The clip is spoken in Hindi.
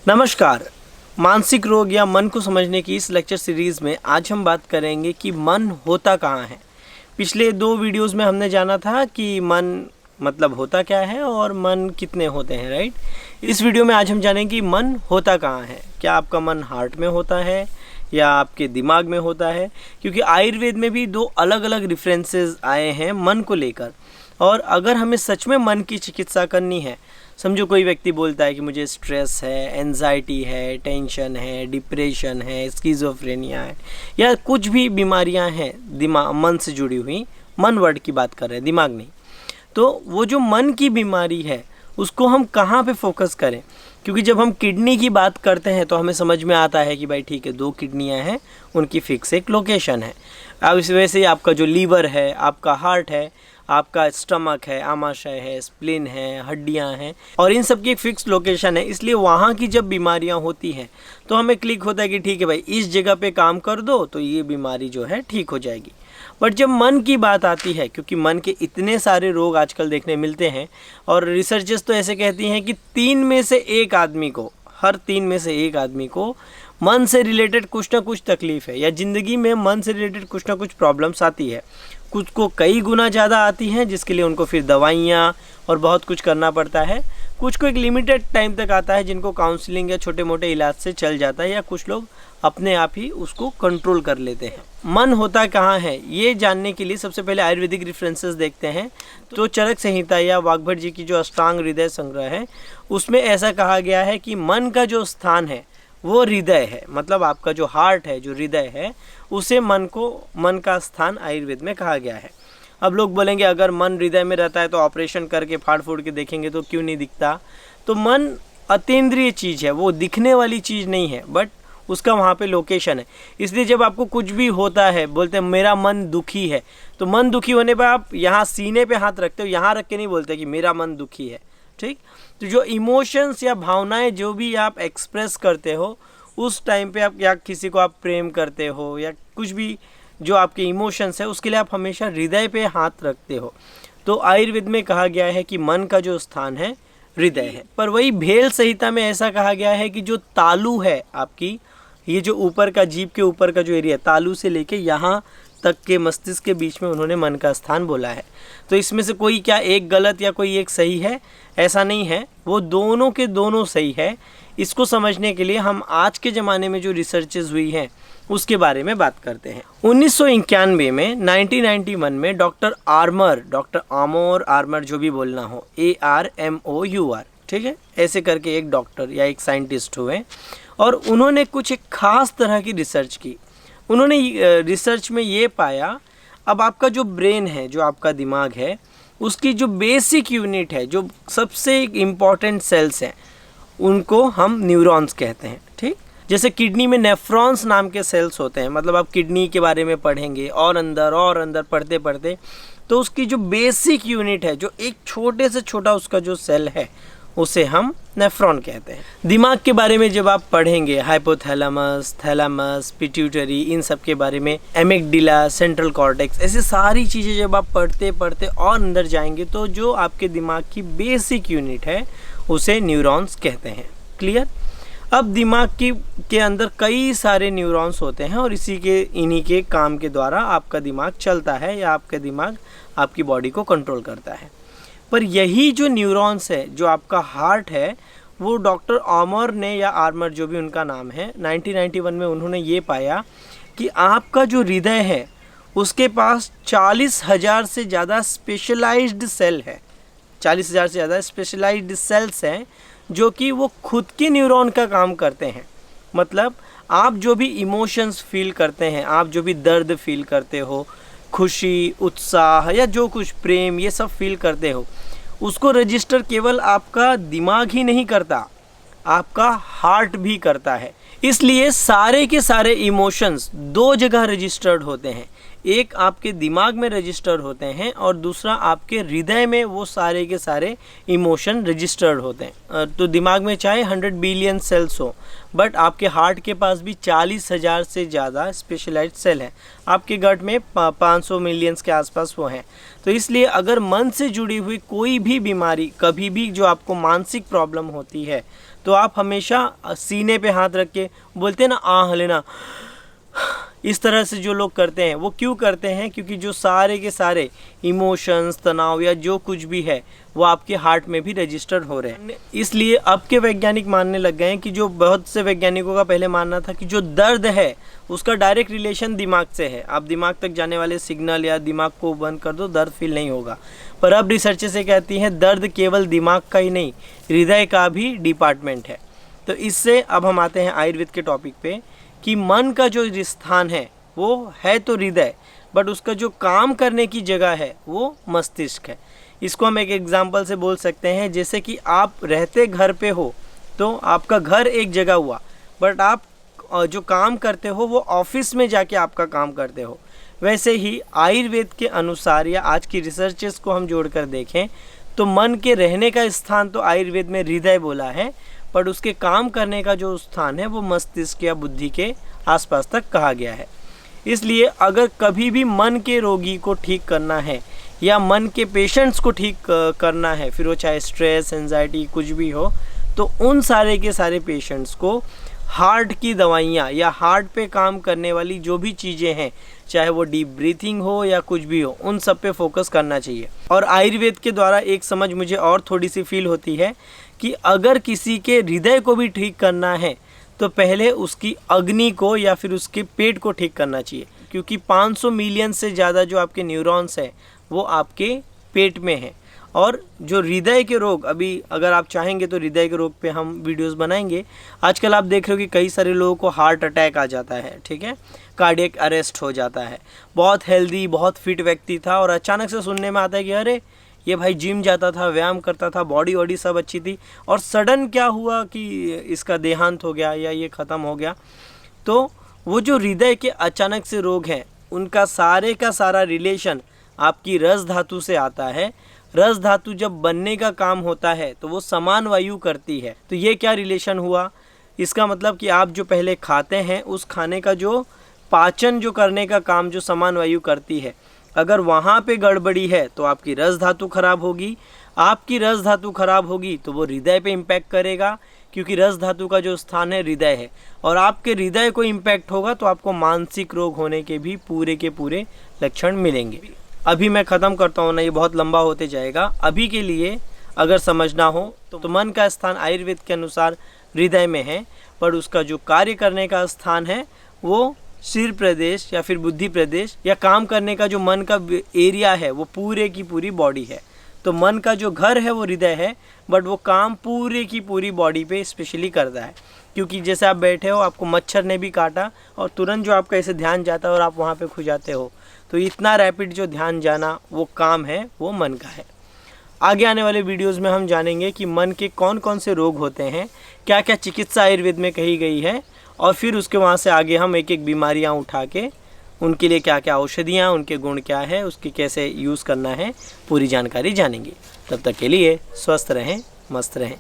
नमस्कार। मानसिक रोग या मन को समझने की इस लेक्चर सीरीज़ में आज हम बात करेंगे कि मन होता कहाँ है। पिछले 2 वीडियोस में हमने जाना था कि मन मतलब होता क्या है और मन कितने होते हैं, राइट। इस वीडियो में आज हम जानेंगे कि मन होता कहाँ है। क्या आपका मन हार्ट में होता है या आपके दिमाग में होता है, क्योंकि आयुर्वेद में भी 2 अलग अलग रेफरेंसेस आए हैं मन को लेकर। और अगर हमें सच में मन की चिकित्सा करनी है, समझो कोई व्यक्ति बोलता है कि मुझे स्ट्रेस है, एंजाइटी है, टेंशन है, डिप्रेशन है, स्किज़ोफ्रेनिया है या कुछ भी बीमारियां हैं दिमाग मन से जुड़ी हुई, मन वर्ड की बात कर रहे हैं, दिमाग नहीं। तो वो जो मन की बीमारी है उसको हम कहाँ पे फोकस करें, क्योंकि जब हम किडनी की बात करते हैं तो हमें समझ में आता है कि भाई ठीक है 2 किडनियाँ हैं, उनकी फिक्स एक लोकेशन है। अब इस वजह से आपका जो लीवर है, आपका हार्ट है, आपका स्टमक है, आमाशय है, स्प्लीन है, हड्डियां हैं और इन सब की एक फिक्स लोकेशन है। इसलिए वहाँ की जब बीमारियां होती हैं तो हमें क्लिक होता है कि ठीक है भाई इस जगह पे काम कर दो तो ये बीमारी जो है ठीक हो जाएगी। बट जब मन की बात आती है, क्योंकि मन के इतने सारे रोग आजकल देखने मिलते हैं और रिसर्चेस तो ऐसे कहती हैं कि 3 में से 1 आदमी को, हर 3 में से 1 आदमी को मन से रिलेटेड कुछ ना कुछ तकलीफ है या ज़िंदगी में मन से रिलेटेड कुछ ना कुछ प्रॉब्लम्स आती है। कुछ को कई गुना ज़्यादा आती हैं जिसके लिए उनको फिर दवाइयाँ और बहुत कुछ करना पड़ता है। कुछ को एक लिमिटेड टाइम तक आता है जिनको काउंसलिंग या छोटे मोटे इलाज से चल जाता है, या कुछ लोग अपने आप ही उसको कंट्रोल कर लेते हैं। मन होता कहाँ है ये जानने के लिए सबसे पहले आयुर्वेदिक रेफरेंसेस देखते हैं। तो चरक संहिता या वाग्भट जी की जो अष्टांग हृदय संग्रह है उसमें ऐसा कहा गया है कि मन का जो स्थान है वो हृदय है। मतलब आपका जो हार्ट है, जो हृदय है, उसे मन का स्थान आयुर्वेद में कहा गया है। अब लोग बोलेंगे अगर मन हृदय में रहता है तो ऑपरेशन करके फाड़ फूड़ के देखेंगे तो क्यों नहीं दिखता। तो मन अतीन्द्रिय चीज़ है, वो दिखने वाली चीज़ नहीं है, बट उसका वहाँ पे लोकेशन है। इसलिए जब आपको कुछ भी होता है, बोलते हैं मेरा मन दुखी है, तो मन दुखी होने पर आप यहाँ सीने पे हाथ रखते हो, यहाँ रख के नहीं बोलते कि मेरा मन दुखी है, ठीक। तो जो इमोशंस या भावनाएं जो भी आप एक्सप्रेस करते हो उस टाइम पे आप, या किसी को आप प्रेम करते हो या कुछ भी जो आपके इमोशंस है, उसके लिए आप हमेशा हृदय पे हाथ रखते हो। तो आयुर्वेद में कहा गया है कि मन का जो स्थान है हृदय है। पर वही भेल संहिता में ऐसा कहा गया है कि जो तालु है आपकी, ये जो ऊपर का जीभ के ऊपर का जो एरिया, तालु से लेके यहाँ तक के मस्तिष्क के बीच में उन्होंने मन का स्थान बोला है। तो इसमें से कोई क्या एक गलत या कोई एक सही है, ऐसा नहीं है, वो दोनों के दोनों सही है। इसको समझने के लिए हम आज के ज़माने में जो रिसर्चेज हुई हैं उसके बारे में बात करते हैं। 1991 में 1991 में डॉक्टर आमोर आर्मर, जो भी बोलना हो, ARMOUR, ठीक है, ऐसे करके एक डॉक्टर या एक साइंटिस्ट हुए और उन्होंने कुछ एक ख़ास तरह की रिसर्च की। उन्होंने रिसर्च में ये पाया, अब आपका जो ब्रेन है, जो आपका दिमाग है, उसकी जो बेसिक यूनिट है, जो सबसे इम्पॉर्टेंट सेल्स हैं, उनको हम न्यूरॉन्स कहते हैं, ठीक। जैसे किडनी में नेफ्रॉन्स नाम के सेल्स होते हैं। मतलब आप किडनी के बारे में पढ़ेंगे और अंदर पढ़ते पढ़ते तो उसकी जो बेसिक यूनिट है, जो एक छोटे से छोटा उसका जो सेल है, उसे हम नेफ्रॉन कहते हैं। दिमाग के बारे में जब आप पढ़ेंगे, हाइपोथैलेमस, थैलेमस, पिट्यूटरी, इन सब के बारे में, एमिगडाला, सेंट्रल कॉर्टेक्स, ऐसी सारी चीज़ें जब आप पढ़ते पढ़ते और अंदर जाएंगे तो जो आपके दिमाग की बेसिक यूनिट है उसे न्यूरॉन्स कहते हैं। क्लियर। अब दिमाग के अंदर कई सारे न्यूरॉन्स होते हैं और इन्हीं के काम के द्वारा आपका दिमाग चलता है या आपका दिमाग आपकी बॉडी को कंट्रोल करता है। पर यही जो न्यूरॉन्स है, जो आपका हार्ट है, वो डॉक्टर आमर ने, या आर्मर जो भी उनका नाम है, 1991 में उन्होंने ये पाया कि आपका जो हृदय है उसके पास 40,000 से ज़्यादा स्पेशलाइज्ड सेल है। 40,000 से ज़्यादा स्पेशलाइज्ड सेल्स हैं जो कि वो खुद के न्यूरॉन का काम करते हैं। मतलब आप जो भी इमोशंस फील करते हैं, आप जो भी दर्द फील करते हो, खुशी, उत्साह या जो कुछ प्रेम, ये सब फील करते हो, उसको रजिस्टर केवल आपका दिमाग ही नहीं करता, आपका हार्ट भी करता है। इसलिए सारे के सारे इमोशंस 2 जगह रजिस्टर्ड होते हैं। एक आपके दिमाग में रजिस्टर्ड होते हैं और दूसरा आपके हृदय में वो सारे के सारे इमोशन रजिस्टर्ड होते हैं। तो दिमाग में चाहे 100 बिलियन सेल्स हो, बट आपके हार्ट के पास भी 40,000 से ज़्यादा स्पेशलाइज्ड सेल हैं। आपके गट में 500 मिलियंस के आसपास वो हैं। तो इसलिए अगर मन से जुड़ी हुई कोई भी बीमारी, कभी भी जो आपको मानसिक प्रॉब्लम होती है, तो तो आप हमेशा सीने पे हाथ रख के बोलते हैं ना, आह लेना, इस तरह से जो लोग करते हैं वो क्यों करते हैं? क्योंकि जो सारे के सारे इमोशंस, तनाव या जो कुछ भी है वो आपके हार्ट में भी रजिस्टर हो रहे हैं। इसलिए अब के वैज्ञानिक मानने लग गए हैं कि जो बहुत से वैज्ञानिकों का पहले मानना था कि जो दर्द है उसका डायरेक्ट रिलेशन दिमाग से है, आप दिमाग तक जाने वाले सिग्नल या दिमाग को बंद कर दो, दर्द फील नहीं होगा। पर अब रिसर्च से कहती है दर्द केवल दिमाग का ही नहीं, हृदय का भी डिपार्टमेंट है। तो इससे अब हम आते हैं आयुर्वेद के टॉपिक पे कि मन का जो स्थान है वो है तो हृदय, बट उसका जो काम करने की जगह है वो मस्तिष्क है। इसको हम एक एग्जांपल से बोल सकते हैं, जैसे कि आप रहते घर पे हो तो आपका घर एक जगह हुआ, बट आप जो काम करते हो वो ऑफिस में जाके आपका काम करते हो। वैसे ही आयुर्वेद के अनुसार या आज की रिसर्चेस को हम जोड़कर देखें तो मन के रहने का स्थान तो आयुर्वेद में हृदय बोला है, पर उसके काम करने का जो स्थान है वो मस्तिष्क या बुद्धि के आसपास तक कहा गया है। इसलिए अगर कभी भी मन के रोगी को ठीक करना है या मन के पेशेंट्स को ठीक करना है, फिर वो चाहे स्ट्रेस, एंजाइटी कुछ भी हो, तो उन सारे के सारे पेशेंट्स को हार्ट की दवाइयाँ या हार्ट पे काम करने वाली जो भी चीज़ें हैं, चाहे वो डीप ब्रीथिंग हो या कुछ भी हो, उन सब पे फोकस करना चाहिए। और आयुर्वेद के द्वारा एक समझ मुझे और थोड़ी सी फील होती है कि अगर किसी के हृदय को भी ठीक करना है तो पहले उसकी अग्नि को या फिर उसके पेट को ठीक करना चाहिए, क्योंकि 500 मिलियन से ज़्यादा जो आपके न्यूरॉन्स हैं वो आपके पेट में हैं। और जो हृदय के रोग, अभी अगर आप चाहेंगे तो हृदय के रोग पे हम वीडियोस बनाएंगे। आजकल आप देख रहे हो कि कई सारे लोगों को हार्ट अटैक आ जाता है, ठीक है, कार्डियक अरेस्ट हो जाता है। बहुत हेल्दी, बहुत फिट व्यक्ति था और अचानक से सुनने में आता है कि अरे ये भाई जिम जाता था, व्यायाम करता था, बॉडी वॉडी सब अच्छी थी, और सडन क्या हुआ कि इसका देहांत हो गया या ये ख़त्म हो गया। तो वो जो हृदय के अचानक से रोग हैं उनका सारे का सारा रिलेशन आपकी रस धातु से आता है। रस धातु जब बनने का काम होता है तो वो समान वायु करती है। तो ये क्या रिलेशन हुआ? इसका मतलब कि आप जो पहले खाते हैं उस खाने का जो पाचन जो करने का काम जो समान वायु करती है, अगर वहाँ पे गड़बड़ी है तो आपकी रस धातु खराब होगी। आपकी रस धातु खराब होगी तो वो हृदय पे इम्पैक्ट करेगा, क्योंकि रस धातु का जो स्थान है हृदय है, और आपके हृदय को इम्पैक्ट होगा तो आपको मानसिक रोग होने के भी पूरे के पूरे लक्षण मिलेंगे। अभी मैं ख़त्म करता हूँ ना, ये बहुत लंबा होते जाएगा। अभी के लिए अगर समझना हो तो मन का स्थान आयुर्वेद के अनुसार हृदय में है, पर उसका जो कार्य करने का स्थान है वो सिर प्रदेश या फिर बुद्धि प्रदेश, या काम करने का जो मन का एरिया है वो पूरे की पूरी बॉडी है। तो मन का जो घर है वो हृदय है, बट वो काम पूरे की पूरी बॉडी पे स्पेशली करता है। क्योंकि जैसे आप बैठे हो, आपको मच्छर ने भी काटा और तुरंत जो आपका ऐसे ध्यान जाता है और आप वहाँ पे खो जाते हो, तो इतना रैपिड जो ध्यान जाना वो काम है वो मन का है। आगे आने वाले वीडियोस में हम जानेंगे कि मन के कौन कौन से रोग होते हैं, क्या क्या चिकित्सा आयुर्वेद में कही गई है, और फिर उसके वहाँ से आगे हम एक एक बीमारियाँ उठा के उनके लिए क्या क्या औषधियाँ, उनके गुण क्या है, उसकी कैसे यूज़ करना है, पूरी जानकारी जानेंगे। तब तक के लिए स्वस्थ रहें, मस्त रहें।